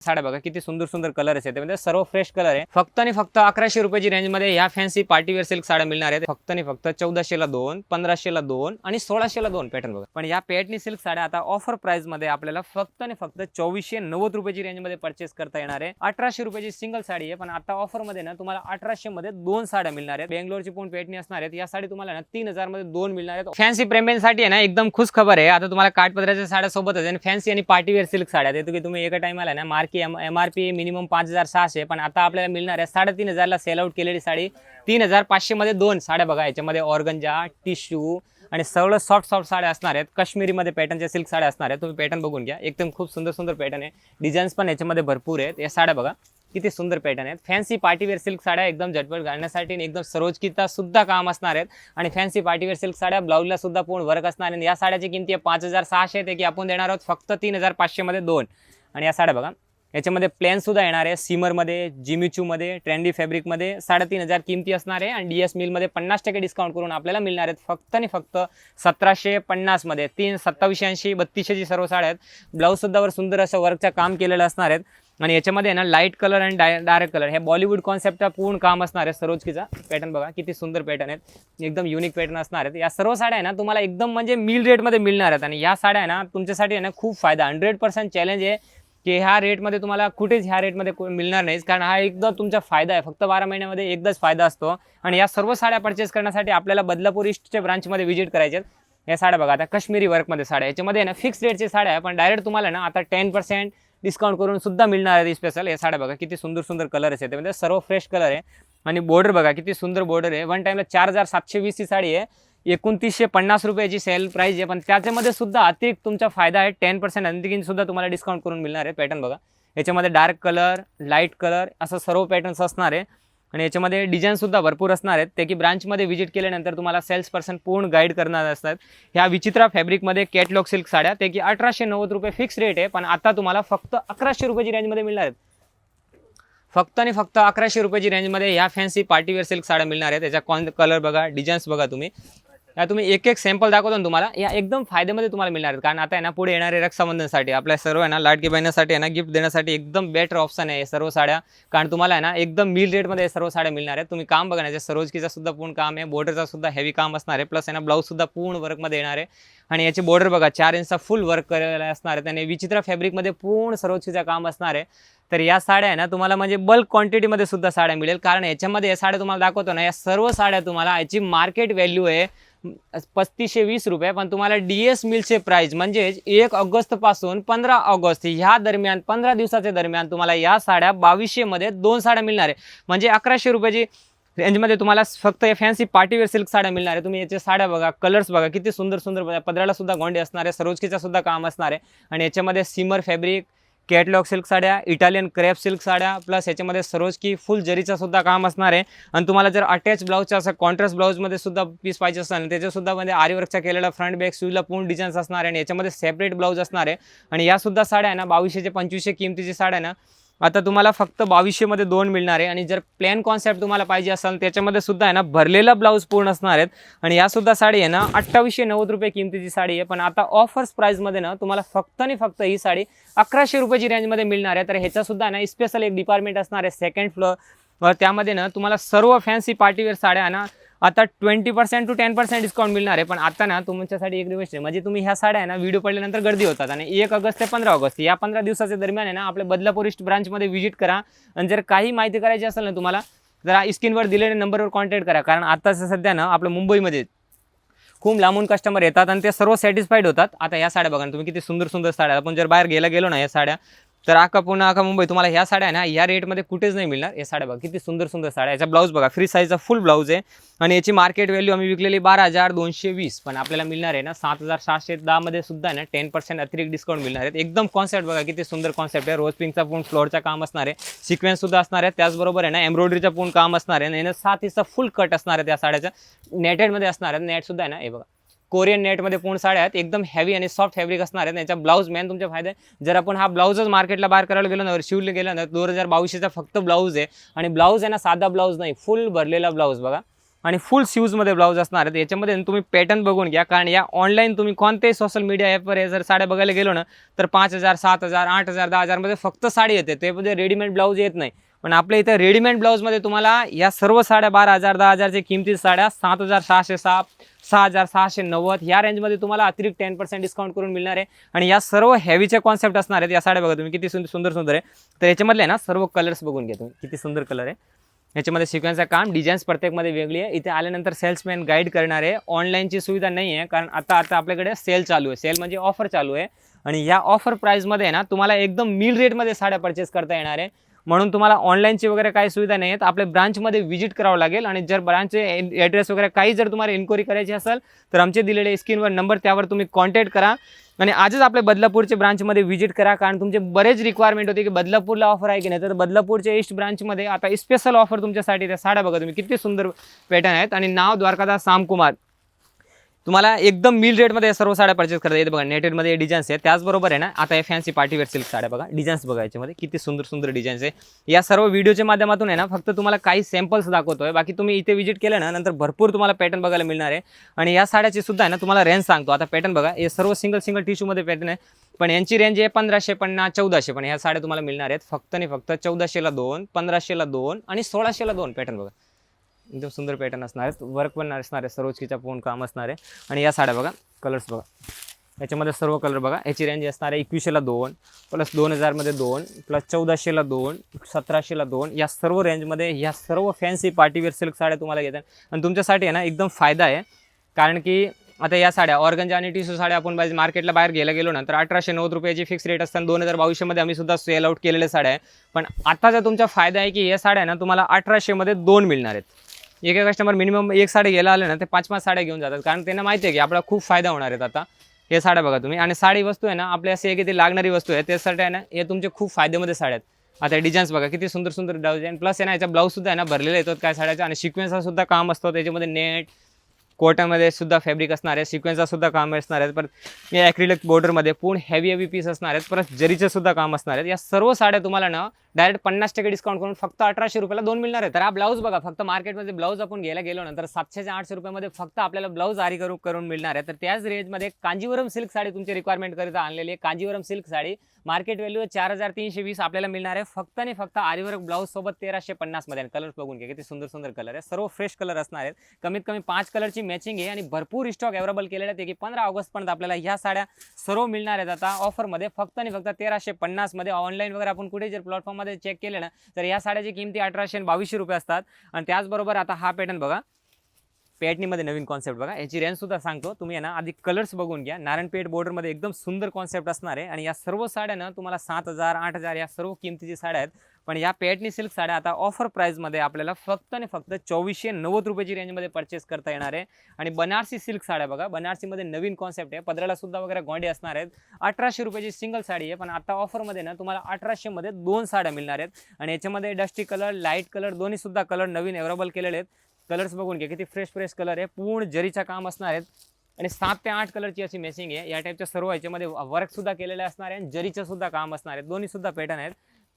साड्या बघा किती सुंदर सुंदर कलर आहेत, म्हणजे सर्व फ्रेश कलर आहे। फक्त आणि फक्त 1100 रुपयाची रेंज मध्ये या फॅन्सी पार्टीवेअर सिल्क साड्या मिळणार आहेत। फक्त आणि फक्त 1400 ला 2, 1500 ला 2 आणि 1600 ला 2 पॅटर्न बघा। पण या पैठणी सिल्क साड्या आता ऑफर प्राइस मध्ये आपल्याला फक्त आणि फक्त 2490 रुपयाची रेंज मध्ये परचेस करता येणार आहे। 1800 रुपयाची सिंगल साडी आहे, पण आता ऑफर मध्ये ना तुम्हाला 1800 मध्ये 2 साड्या मिळणार आहेत। बेंगलोरची पण पैठणी असणार आहेत। या साडी तुम्हाला ना 3000 मध्ये 2 मिळणार आहेत। फॅन्सी प्रेमींसाठी आहे ना एकदम खुश खबर आहे, आता तुम्हाला काठपदराच्या साड्या सोबतच आणि फॅन्सी आणि पार्टीवेअर सिल्क साड्या देतो की तुम्ही एका टाइमला ना मार्की MRP मिनिमम 5600, पण आता आपल्याला मिळणार आहे 3500 ला सेल आउट केलेली साडी 3500 मध्ये 2 साड्या बघा। याच्यामध्ये ऑर्गंजा, टिश्यू आणि सगळं सॉफ्ट साड्या असणार आहेत। काश्मीरी मध्ये पॅटर्नच्या सिल्क साड्या असणार आहेत। तुम्ही पॅटर्न बघून घ्या, एकदम खूप सुंदर सुंदर पॅटर्न आहे। डिझाईन्स पण याच्यामध्ये भरपूर आहेत। या साड्या बघा किती सुंदर पॅटर्न आहेत। फॅन्सी पार्टीवेअर सिल्क साड्या एकदम झटपट घालण्यासाठी आणि एकदम सरोजकीता सुद्धा काम असणार आहेत। आणि फॅन्सी पार्टीवेअर सिल्क साड्या ब्लाउजला सुद्धा पूर्ण वर्क असणार आहे। या साड्याची किंमत आहे 5600 आहे, की आपण देणार आहोत फक्त 3500 मध्ये 2। आणि या साड्या बघा याच्यामध्ये प्लेन सुद्धा येणार आहे, सीमर मध्ये, जिमिचू मध्ये, ट्रेंडी फॅब्रिक मध्ये 3500 किमती असणार आहे। आणि DS मिल मध्ये 50% डिस्काउंट करून आपल्याला मिळणार आहेत फक्त आणि फक्त 1750 मध्ये। 2780, 3200 सर्व साड्या आहेत। ब्लाउज सुद्धा वर सुंदर असं वर्कचं काम केलेलं असणार आहेत। आणि याच्यामध्ये ना लाईट कलर आणि डार्क कलर हे बॉलिवूड कॉन्सेप्टचा पूर्ण काम असणार आहे। सरोजकीचा पॅटर्न बघा किती सुंदर पॅटर्न आहेत, एकदम युनिक पॅटर्न असणार आहेत। या सर्व साड्या आहे ना तुम्हाला एकदम म्हणजे मिल रेटमध्ये मिळणार आहेत। आणि या साड्या आहे ना तुमच्यासाठी आहे ना खूप फायदा 100% चॅलेंज आहे की ह्या रेटमध्ये तुम्हाला कुठेच ह्या रेटमध्ये मिळणार नाही, कारण हा एकदम तुमचा फायदा आहे। फक्त 12 महिन्यामध्ये एकदाच फायदा असतो। आणि या सर्व साड्या परचेस करण्यासाठी आपल्याला बदलापूर ईस्टच्या ब्रांचमध्ये व्हिजिट करायचे। या साड्या बघा आता काश्मीरी वर्कमध्ये साड्या, याच्यामध्ये ना फिक्स रेटची साड्या आहे, पण डायरेक्ट तुम्हाला ना आता 10% डिस्काउंट करून सुद्धा मिळणार आहे स्पेशल। या साड्या बघा किती सुंदर सुंदर कलर आहेत, म्हणजे सर्व फ्रेश कलर आहे। आणि बॉर्डर बघा किती सुंदर बॉर्डर आहे। वन टाइमला 4720 ची साडी आहे, 2950 रुपयाची सेल प्राइस आहे, पण त्याच्यामध्ये सुद्धा अतिरिक्त तुमचा फायदा आहे 10% आणखीन सुद्धा तुम्हाला डिस्काउंट करून मिळणार आहे। पॅटर्न बघा याच्यामध्ये डार्क कलर, लाईट कलर असं सर्व पॅटर्न्स असणार आहे। आणि याच्यामध्ये डिझाईन सुद्धा भरपूर असणार आहेत, ते की ब्रांचमध्ये व्हिजिट केल्यानंतर तुम्हाला सेल्स पर्सन पूर्ण गाईड करणार असतात। ह्या विचित्रा फॅब्रिकमध्ये कॅटलॉग सिल्क साड्या, ते की 1890 रुपये फिक्स रेट आहे, पण आता तुम्हाला फक्त 1100 रुपयाची रेंजमध्ये मिळणार आहेत। फक्त आणि फक्त 1100 रुपयाची रेंजमध्ये या फॅन्सी पार्टीवेअर सिल्क साड्या मिळणार आहेत। त्याच्या कलर बघा, डिझाईन्स बघा तुम्ही। या तुम्ही एक एक सॅम्पल दाखवतो ना तुम्हाला, या एकदम फायद्यामध्ये तुम्हाला मिळणार आहेत। कारण आता आहे ना पुढे येणारे रक्षाबंधनसाठी आपल्या सर्व आहे ना लाडकी बहिणीसाठी आहे ना गिफ्ट देण्यासाठी एकदम बेटर ऑप्शन आहे सर्व साड्या, कारण तुम्हाला आहे ना एकदम मिल रेटमध्ये सर्व साड्या मिळणार आहेत। तुम्ही काम बघा ना, सरोजकीचा सुद्धा पूर्ण काम आहे, बॉर्डरचा सुद्धा हेवी काम असणार आहे, प्लस आहे ना ब्लाऊज सुद्धा पूर्ण वर्कमध्ये येणार आहे। आणि याची बॉर्डर बघा 4 इंचचा फुल वर्क केलेला असणार आहे, आणि विचित्र फॅब्रिकमध्ये पूर्ण सरोजकीचं काम असणार आहे। तर या साड्या आहे ना तुम्हाला म्हणजे बल्क क्वांटिटीमध्ये सुद्धा साड्या मिळेल, कारण याच्यामध्ये या साड्या तुम्हाला दाखवतो ना, या सर्व साड्या तुम्हाला याची मार्केट व्हॅल्यू आहे 3520 रुपये, पण तुम्हाला DS मिलचे प्राइस म्हणजे 1 ऑगस्ट पासून 15 ऑगस्ट ह्या दरम्यान 15 दिवसाच्या दरम्यान तुम्हाला या साड्या 2200 मध्ये 2 साड्या मिळणार आहे। म्हणजे 1100 रुपयाची रेंजमध्ये तुम्हाला फक्त फॅन्सी पार्टीवेअर सिल्क साड्या मिळणार आहे। तुम्ही याचे साड्या बघा, कलर्स बघा किती सुंदर सुंदर, पदराला सुद्धा गोंडे असणार आहे, सरोजकीचा सुद्धा काम असणार आहे। आणि याच्यामध्ये सीमर फॅब्रिक, कॅटलॉग सिल्क साड्या, इटालियन क्रेप सिल्क साड्या, प्लस याच्यामध्ये सरोजकी फुल जरीचा सुद्धा काम असणार आहे। आणि तुम्हाला जर अटॅच ब्लाउजचा असं कॉन्ट्रास्ट ब्लाउजमध्ये सुद्धा पीस पाहिजे असेल, त्याच्या सुद्धा मध्ये आरीवर्कचा केलेला फ्रंट बॅक स्लीवला पूर्ण डिझाईन्स असणार आहे। आणि याच्यामध्ये सेपरेट ब्लाउज असणार आहे। आणि या सुद्धा साड्या आहे ना 2200 ते 2500 किमतीची साड्या ना आता तुम्हाला फक्त 2200 मध्ये 2 मिळणार आहे। आणि जर प्लेन कॉन्सेप्ट तुम्हाला पाहिजे असेल त्याच्यामध्ये सुद्धा आहे ना भरलेला ब्लाऊज पूर्ण असणार आहेत। आणि या सुद्धा साडी आहे ना 2890 रुपये किमतीची साडी आहे, पण आता ऑफर्स प्राइसमध्ये ना तुम्हाला फक्त आणि फक्त ही साडी 1100 रुपयाची रेंजमध्ये मिळणार आहे। तर ह्याचा सुद्धा ना स्पेशल एक डिपार्टमेंट असणार आहे सेकंड फ्लोअर, त्यामध्ये ना तुम्हाला सर्व फॅन्सी पार्टीवेअर साड्या ना आता 20% to 10% डिस्काउंट मिळणार आहे। पण आता ना तुमच्यासाठी एक रिक्वेस्ट आहे, म्हणजे तुम्ही ह्या साड्या आहे ना व्हिडिओ पडल्यानंतर गर्दी होतात, आणि 1 ऑगस्ट ते 15 ऑगस्ट या 15 दिवसाच्या दरम्यान आहे ना आपल्या बदलापूर ईस्ट ब्रांचमध्ये व्हिजिट करा। आणि जर काही माहिती करायची असेल ना तुम्हाला, जरा स्क्रीनवर दिलेल्या नंबरवर कॉन्टॅक्ट करा, कारण आता सध्या ना आपल्या मुंबईमध्ये खूप लांबून कस्टमर येतात आणि ते सर्व सॅटिस्फाईड होतात। आता या साड्या बघा तुम्ही किती सुंदर सुंदर साड्या, आपण जर बाहेर गेलो ना या साड्या, तर पुन्हा मुंबई तुम्हाला ह्या साड्या ना या रेटमध्ये कुठेच नाही मिळणार। या साड्या बघा किती सुंदर सुंदर साड्या, याचा ब्लाऊज बघा फ्री साईजचा फुल ब्लाऊज आहे। आणि याची मार्केट व्हॅल्यू आम्ही विकलेली 12220, पण आपल्याला मिळणार आहे ना 7710 मध्ये सुद्धा ना 10% अतिरिक्त डिस्काउंट मिळणार आहे। एकदम कॉन्सेप्ट बघा किती सुंदर कॉन्सेप्ट आहे, रोज पिंकचा पूर्ण फ्लोअरचा काम असणार आहे, सिक्वेन्स सुद्धा असणार आहे, त्याचबरोबर आहे ना एम्ब्रॉयडरीचा पूर्ण काम असणार आहे। आणि 7 इंचचा फुल कट असणार आहे, त्या साड्याचा नेटेडमध्ये असणार आहे। नेट सुद्धा आहे ना हे बघा कोरियन नेटमध्ये पूर्ण साड्या आहेत, एकदम हेवी आणि सॉफ्ट फॅब्रिक असणार आहे। याचा ब्लाऊज मेन तुमच्या फायदा आहे, जर आपण हा ब्लाऊजच मार्केटला बाहेर करायला गेलो ना, शिवले गेला ना 2200चा फक्त ब्लाऊज आहे। आणि ब्लाऊज आहे ना साधा ब्लाऊज नाही, फुल भरलेला ब्लाऊज बघा, आणि फुल स्लीव्जमध्ये ब्लाऊज असणार आहेत. याच्यामध्ये तुम्ही पॅटर्न बघून घ्या, कारण या ऑनलाईन तुम्ही कोणत्याही सोशल मीडिया ॲपवर हे जर साड्या बघायला गेलो ना तर 5,000 7,000 8,000 10,000 मध्ये फक्त साडी येते, ते म्हणजे रेडीमेड ब्लाऊज येत नाही. पण आपल्या इथं रेडीमेड ब्लाऊजमध्ये तुम्हाला या सर्व साड्या 12,000 10,000च्या किमती साड्या 7,606 6,690 या रेंजमध्ये तुम्हाला अतिरिक्त 10% डिस्काउंट करून मिळणार आहे. आणि या सर्व हेवीचे कॉन्सेप्ट असणार आहेत. या साड्या बघा तुम्ही किती सुंदर सुंदर आहे. तर याच्यामधले ना सर्व कलर्स बघून घ्या तुम्ही, किती सुंदर कलर आहे. याच्यामध्ये सिक्वेन्सचं काम, डिझाईन्स प्रत्येकमध्ये वेगळी आहे. इथे आल्यानंतर सेल्समॅन गाईड करणार आहे. ऑनलाईनची सुविधा नाही आहे, कारण आता आपल्याकडे सेल चालू आहे. सेल म्हणजे ऑफर चालू आहे आणि या ऑफर प्राईजमध्ये ना तुम्हाला एकदम मिल रेटमध्ये साड्या परचेस करता येणार आहे. म्हणून तुम्हाला ऑनलाईनची वगैरे काही सुविधा नाही आहेत. आपल्या ब्रांचमध्ये व्हिजिट करावं लागेल आणि जर ब्रांचचे ॲड्रेस वगैरे काही जर तुम्हाला इन्क्वायरी करायची असेल तर आमचे दिलेले स्क्रीनवर नंबर त्यावर तुम्ही कॉन्टॅक्ट करा आणि आजच आपल्या बदलापूरच्या ब्रांचमध्ये व्हिजिट करा, कारण तुमचे बरेच रिक्वायरमेंट होते की बदलापूरला ऑफर आहे की नाही. तर बदलापूरच्या ईस्ट ब्रांचमध्ये आता स्पेशल ऑफर तुमच्यासाठी. त्या साड्या बघा तुम्ही किती सुंदर पॅटर्न आहेत आणि नाव द्वारकादास सामकुमार. तुम्हाला एकदम मिल रेटमध्ये सर्व साड्या परचेस करता येते. बघा नेटेडमध्ये डिझाईन्स आहेत. त्याचबरोबर आहे ना आता हे फॅन्सी पार्टीवेअर सिल्क साड्या बघा, डिझाईन्स बघा याच्यामध्ये किती सुंदर सुंदर डिझाईन्स आहे. या सर्व व्हिडिओच्या माध्यमातून आहे ना फक्त तुम्हाला काही सॅम्पल्स दाखवतोय, बाकी तुम्ही इथे व्हिजिट केलं ना नंतर भरपूर तुम्हाला पॅटर्न बघायला मिळणार आहे. आणि या साड्याची सुद्धा आहे ना तुम्हाला रेंज सांगतो. आता पॅटर्न बघा, हे सर्व सिंगल टिश्यूमध्ये पॅटर्न आहे, पण यांची रेंज आहे 1,550 1400. पण ह्या साड्या तुम्हाला मिळणार आहेत फक्त आणि फक्त 1400ला 2, 1500ला 2 आणि 1600ला 2 पॅटर्न बघा. एकदम सुंदर पॅटर्न असणार आहेत, वर्क पण असणार आहे, सरोजकीचा पूर्ण काम असणार आहे. आणि या साड्या बघा, कलर्स बघा, याच्यामध्ये सर्व कलर बघा. याची रेंज असणार आहे 2100ला 2 प्लस 2000मध्ये 2 प्लस 1400ला 2 1700ला 2. या सर्व रेंजमध्ये या सर्व फॅन्सी पार्टीवेअर सिल्क साड्या तुम्हाला घेतात. आणि तुमच्यासाठी आहे ना एकदम फायदा आहे, कारण की आता या साड्या ऑर्गंजा आणि टिश्यू साड्या आपण मार्केटला बाहेर घ्यायला गेलो ना तर 1890 रुपयाची फिक्स रेट असताना 2022मध्ये आम्ही सुद्धा सेल आउट केलेल्या साड्या आहे. पण आताचा तुमचा फायदा आहे की या साड्या ना तुम्हाला 1800मध्ये 2 मिळणार आहेत. एक कस्टमर मिनिमम एक साडी घ्यायला आले ना ते 5-5 साड्या घेऊन जातात, कारण त्यांना माहिती आहे की आपल्याला खूप फायदा होणार आहेत. आता हे साड्या बघा तुम्ही, आणि साडी वस्तू आहे ना आपल्या असे की ती लागणारी वस्तू आहे, त्यासाठी आहे ना हे तुमचे खूप फायदेमध्ये साड्या आहेत. आता डिझाईन्स बघा किती सुंदर सुंदर डिझाईन, प्लस आहे ना याचा ब्लाऊज सुद्धा आहे ना भरलेला येतो काय साड्याचा. आणि सिक्वेन्सचा सुद्धा काम असतो त्याच्यामध्ये, नेट कॉटनमध्ये सुद्धा फॅब्रिक असणार आहे, सिक्वेन्सचा सुद्धा काम असणार आहे. परत या ॲक्रिलिक बॉर्डरमध्ये पूर्ण हेवी पीस असणार आहेत, परत जरीचे सुद्धा काम असणार आहेत. या सर्व साड्या तुम्हाला ना डायरेक्ट 50% डिस्काउंट करून फक्त 1800 रुपयाला 2 मिळणार आहे. तर हा ब्लाऊज बघा, फक्त मार्केटमध्ये ब्लाऊज आपण घ्यायला गेलो नंतर 700 ते 800 रुपयामध्ये फक्त आपल्याला ब्लाऊज आरी करून मिळणार आहे. तर त्याच रेंजमध्ये कांजीवरम सिल्क साडी तुमची रिक्वायरमेंट करिता आणलेली आहे. Kanjeevaram silk sari market value 4320 आपल्याला मिळणार आहे फक्त आणि फक्त आरीवर्क ब्लाऊज सोबत 1350 मध्ये. कलर बघून घ्या किती सुंदर सुंदर कलर आहे, सर्व फ्रेश कलर असणार आहेत. कमीत कमी 5 कलरची मॅचिंग आहे आणि भरपूर स्टॉक अवेलेबल केलेले आहेत की 15 ऑगस्ट पर्यंत आपल्याला ह्या साड्या सर्व मिळणार आहेत आता ऑफरमध्ये फक्त आणि फक्त 1350 मध्ये. ऑनलाईन वगैरे आपण कुठे जर प्लॅटफॉर्ममध्ये चेक केले ना तर या साड्याची किमती 1800 आणि 2200 रुपये असतात. आणि त्याचबरोबर आता हा पॅटर्न बघा, पॅटर्नमध्ये नवीन कॉन्सेप्ट बघा, याची रेंज सुद्धा सांगतो तुम्ही आहे ना आधी कलर्स बघून घ्या. नारायणपेठ बॉर्डरमध्ये एकदम सुंदर कॉन्सेप्ट असणार आहे. आणि या सर्व साड्या ना तुम्हाला 7000 8000 या सर्व किमतीची साड्या आहेत. पण या पॅटर्नी सिल्क साड्या आता ऑफर प्राईजमध्ये आपल्याला फक्त आणि फक्त 2490 रुपयाची रेंजमध्ये परचेस करता येणार आहे. आणि बनारसी सिल्क साड्या बघा, बनारसीमध्ये नवीन कॉन्सेप्ट आहे, पदराला सुद्धा वगैरे गोंडे असणार आहेत. 1800 रुपयाची सिंगल साडी आहे, पण आता ऑफरमध्ये ना तुम्हाला 1800 मध्ये 2 साड्या मिळणार आहेत. आणि याच्यामध्ये डस्टी कलर लाईट कलर दोन्ही सुद्धा कलर नवीन अवेलेबल केलेले आहेत. कलर्स बघून घ्या किती फ्रेश कलर आहे, पूर्ण जरीचा काम असणार आहेत. आणि 7 ते 8 कलरची अशी मॅचिंग आहे. या टाईपच्या सर्व याच्यामध्ये वर्क सुद्धा केलेले असणार आहे आणि जरीचं सुद्धा काम असणार आहे, दोन्ही सुद्धा पॅटर्न आहेत.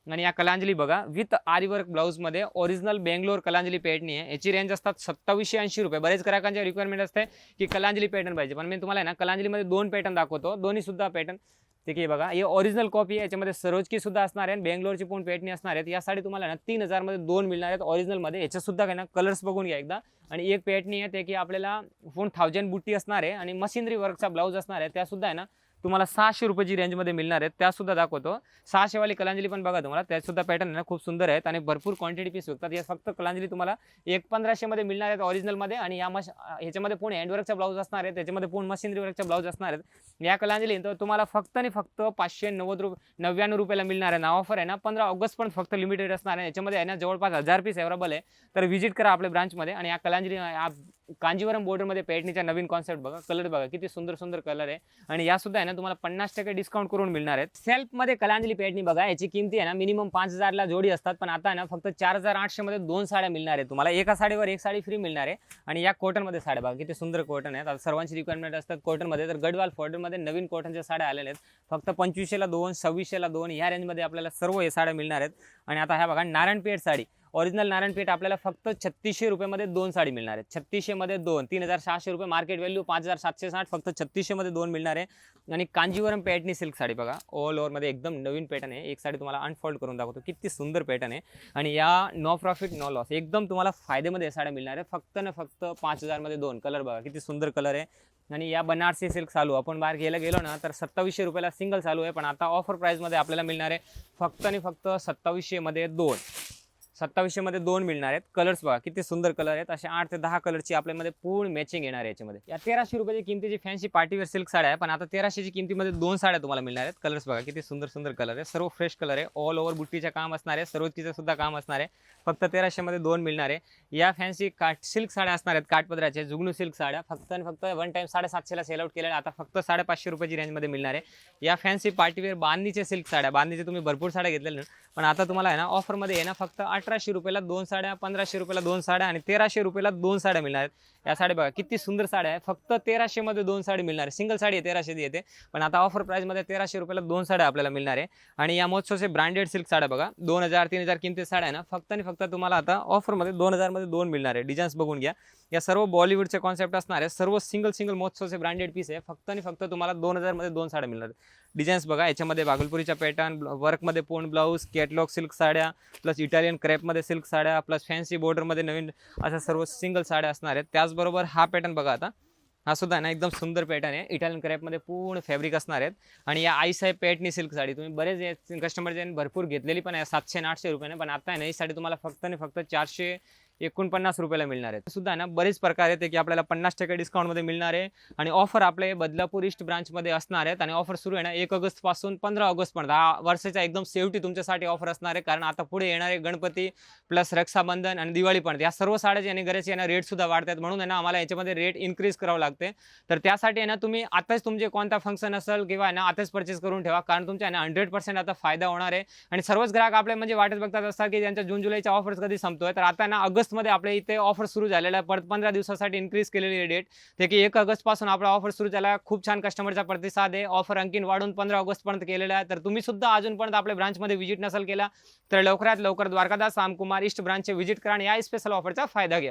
आणि या कलांजली बघा विथ आरी वर्क ब्लाऊजमध्ये ओरिजिनल बेंगलोर कलांजली पॅटर्नी आहे. याची रेंज असतात 2780 रुपये. बरेच ग्राहकांच्या रिक्वायरमेंट असते की कलांजली पॅटर्न पाहिजे, पण मी तुम्हाला ना कलांजलीमध्ये 2 पॅटर्न दाखवतो, दोन्ही सुद्धा पॅटर्न ठीक आहे. बघा हे ओरिजिनल कॉपी आहे, याच्यामध्ये सरोजकी सुद्धा असणार आहे आणि बेंगलोरची पण पॅटर्नी असणार आहेत. यासाठी तुम्हाला ना 3000 मध्ये 2 मिळणार आहेत ओरिजिनलमध्ये. याच्यात सुद्धा काय ना कलर्स बघून घ्या एकदा. आणि एक पॅटर्नी आहे ते की आपल्याला 1000 बुट्टी असणार आहे आणि मशिनरी वर्कचा ब्लाऊज असणार आहे, त्या सुद्धा आहे ना तुम्हाला 600 रुपयाची रेंजमध्ये मिळणार आहेत, त्या सुद्धा दाखवतो. 600 वाली कलांजली पण बघा तुम्हाला, त्यात सुद्धा पॅटर्न आहे ना खूप सुंदर आहेत आणि भरपूर क्वांटिटी पीस विकतात. या फक्त कलांजली तुम्हाला 1500 मध्ये मिळणार आहेत ओरिजिनलमध्ये. आणि ह्याच्यामध्ये पूर्ण हँडवर्कचा ब्लाऊज असणार आहे, त्याच्यामध्ये पूर्ण मशिनरी वर्कचा ब्लाऊज असणार आहेत. या कलांजली तर तुम्हाला फक्त आणि फक्त 599 रुपयाला मिळणार आहे ना. ऑफर आहे ना 15 ऑगस्ट पण फक्त लिमिटेड असणार आहे. याच्यामध्ये आहे ना जवळपास 1000 पीस अवेलेबल आहे. तर व्हिजिट करा आपल्या ब्रांचमध्ये. आणि या कलांजली कांजीवरम बॉर्डरमध्ये पॅटर्नीचा नवीन कॉन्सेप्ट बघा, कलर बघा किती सुंदर सुंदर कलर आहे. आणि या सुद्धा आहे ना तुम्हाला 50% डिस्काउंट करून मिळणार आहेत. सेल्फमध्ये कलांजली पॅटर्नी बघा, याची किमती आहे ना मिनिमम 5000 ला जोडी असतात, पण आता आहे ना फक्त 4800 मध्ये 2 साड्या मिळणार आहेत तुम्हाला. एका साडीवर एक साडी फ्री मिळणार आहे. आणि या कॉटनमध्ये साड्या बघा किती सुंदर कॉटन आहेत. आता सर्वांची रिक्वायरमेंट असतात कॉटनमध्ये, तर गडवाल फॉर्डरमध्ये नवीन कॉटनच्या साड्या आलेल्या आहेत. फक्त 2500 ला 2 2600 ला 2 या रेंजमध्ये आपल्याला सर्व हे साड्या मिळणार आहेत. आणि आता ह्या बघा नारायणपेठ साडी ओरिजिनल नारायणपेठ आपल्याला फक्त 3600 रुपयामध्ये 2 साडी मिळणार आहे. 3600 मध्ये 2, 3600 रुपये मार्केट व्हॅल्यू, 5760, फक्त 3600 मध्ये 2 मिळणार आहे. आणि कांजीवरम पॅटर्नी सिल्क साडी बघा, ऑल ओव्हरमध्ये एकदम नवीन पॅटर्न आहे. एक साडी तुम्हाला अनफोल्ड करून दाखवतो, किती सुंदर पॅटर्न आहे. आणि या नो प्रॉफिट नो लॉस एकदम तुम्हाला फायदेमध्ये साड्या मिळणार आहे. फक्त ना फक्त 5000 मध्ये 2. कलर बघा किती सुंदर कलर आहे. आणि या बनारसी सिल्क चालू आपण बाहेर घ्यायला गेलो ना तर 2700 रुपयाला सिंगल चालू आहे, पण आता ऑफर प्राइसमध्ये आपल्याला मिळणार आहे फक्त आणि फक्त 2700 मध्ये 2. 2700 मध्ये 2 मिळणार आहेत. कलर्स बघा किती सुंदर कलर आहेत. असे 8 ते 10 कलरची आपल्यामध्ये पूर्ण मॅचिंग येणार आहे याच्यामध्ये. या 1300 रुपयाची किमतीची फॅन्सी पार्टीवेअर सिल्क साड्या आहे, पण आता 1300 ची किमतीमध्ये 2 साड्या तुम्हाला मिळणार आहेत. कलर्स बघा किती सुंदर सुंदर कलर आहे. सर्व फ्रेश कलर आहे. ऑल ओव्हर बुट्टीचं काम असणार आहे, सरोजकीचं सुद्धा काम असणार आहे. फक्त 1300 मध्ये 2 मिळणार आहे. या फॅन्सी काठ सिल्क साड्या असणार आहेत, काठपदराच्या जुगनू सिल्क साड्या फक्त आणि फक्त वन टाइम 750 ला सेल आउट केल्या, आता फक्त 550 रुपयाची रेंजमध्ये मिळणार आहे. या फॅन्सी पार्टीवेअर बांधणीचे सिल्क साड्या, बांधणीचे तुम्ही भरपूर साड्या घेतलेल्या, पण आता तुम्हाला आहे ना ऑफरमध्ये आहे ना फक्त 1800 रुपयाला 2 साड्या, 1500 रुपयाला 2 साड्या आणि 1300 रुपयाला 2 साड्या मिळणार आहेत. या साड्या बघा किती सुंदर साड्या आहे. फक्त 1300 मध्ये 2 साडी मिळणार आहे. सिंगल साडी 1300 दी येते, पण आता ऑफर प्राइसमध्ये 1300 रुपयाला 2 साड्या आपल्याला मिळणार आहे. आणि या महोत्सवचे ब्रँडेड सिल्क साड्या बघा 2000-3000 किमती साड्या आहे ना, फक्त आणि फक्त तुम्हाला आता ऑफरमध्ये 2000 मध्ये 2 मिळणार आहे. डिझाईन्स बघून घ्या. या सर्व बॉलिवूडचे कॉन्सेप्ट असणार आहे. सर्व सिंगल महोत्सवचे ब्रँडेड पीस आहे. फक्त आणि फक्त तुम्हाला 2000 मध्ये 2 साड्या मिळणार. डिझाईन्स बघा याच्यामध्ये भागलपुरीचा पॅटर्न, वर्कमध्ये पोन ब्लाऊज, कॅटलॉग सिल्क साड्या, प्लस इटालियन क्रेपमध्ये सिल्क साड्या, प्लस फॅन्सी बॉर्डरमध्ये नवीन अशा सर्व सिंगल साड्या असणार आहेत. त्याचबरोबर हा पॅटर्न बघा आता, हा सुद्धा ना एकदम सुंदर पॅटर्न आहे. इटालियन क्रॅपमध्ये पूर्ण फॅब्रिक असणार आहेत. आणि या आईसाहेब पॅटर्नी सिल्क साडी तुम्ही बरेच कस्टमर जे भरपूर घेतलेली पण आहे 700-800 रुपयाने, पण आता आहे ना ही साडी तुम्हाला फक्त आणि फक्त 449 रुपयाला मिळणार आहे. सुद्धा ना बरेच प्रकार आहेत की आपल्याला 50% डिस्काउंटमध्ये मिळणार आहे. आणि ऑफर आपले बदलापूर ईस्ट ब्रांचमध्ये असणार आहेत. आणि ऑफर सुरू आहे ना 1 ऑगस्ट पासून 15 ऑगस्ट पर्यंत. हा वर्षाचा एकदम शेवटी तुमच्यासाठी ऑफर असणार आहे, कारण आता पुढे येणारे गणपती प्लस रक्षाबंधन आणि दिवाळी पण या सर्व साड्याचे आणि घराचे ना रेट सुद्धा वाढतात, म्हणून आहे ना आम्हाला याच्यामध्ये रेट इन्क्रीज करावं लागते. तर त्यासाठी आहे ना तुम्ही आताच तुमचे कोणता फंक्शन असेल किंवा ना आताच परचेस करून ठेवा, कारण तुमच्या ना 100% आता फायदा होणार आहे. आणि सर्वच ग्राहक आपले म्हणजे वाटत बघतात असतात की त्यांच्या जून जुलैच्या ऑफर्स कधी संपतोय, तर आता ना ऑगस्टमध्ये आपल्या इथे ऑफर सुरू झालेला आहे. परत 15 दिवसासाठी इन्क्रीज केलेली डेट, ते की 1 ऑगस्ट पासून आपला ऑफर सुरू झाला. खूप छान कस्टमरचा प्रतिसाद आहे. ऑफर आणखीन वाढून 15 ऑगस्ट पर्यंत केलेला आहे. तर तुम्ही सुद्धा अजूनपर्यंत आपल्या ब्रांचमध्ये व्हिजिट नसेल केला तर लवकरात लवकर द्वारकादास रामकुमार ईस्ट ब्रांचचे व्हिजिट करा आणि या स्पेशल ऑफरचा फायदा घ्या.